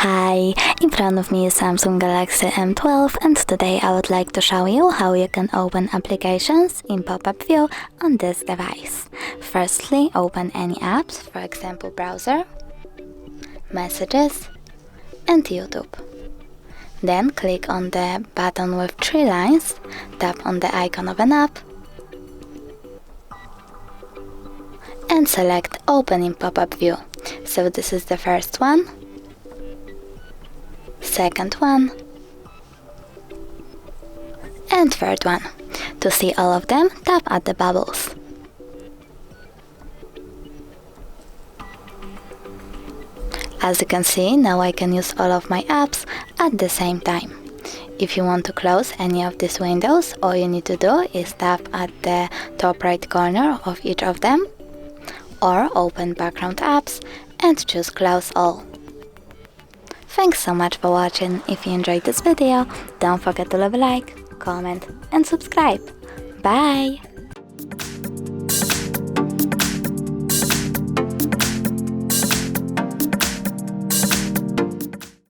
Hi, in front of me is Samsung Galaxy M12 and today I would like to show you how you can open applications in pop-up view on this device. Firstly, open any apps, for example browser, messages and YouTube. Then click on the button with 3 lines, tap on the icon of an app and select Open in pop-up view. So this is the first one, second one and third one. To see all of them, tap at the bubbles. As you can see, now I can use all of my apps at the same time. If you want to close any of these windows, all you need to do is tap at the top right corner of each of them or open background apps and choose Close All. Thanks so much for watching. If you enjoyed this video, don't forget to leave a like, comment and subscribe. Bye!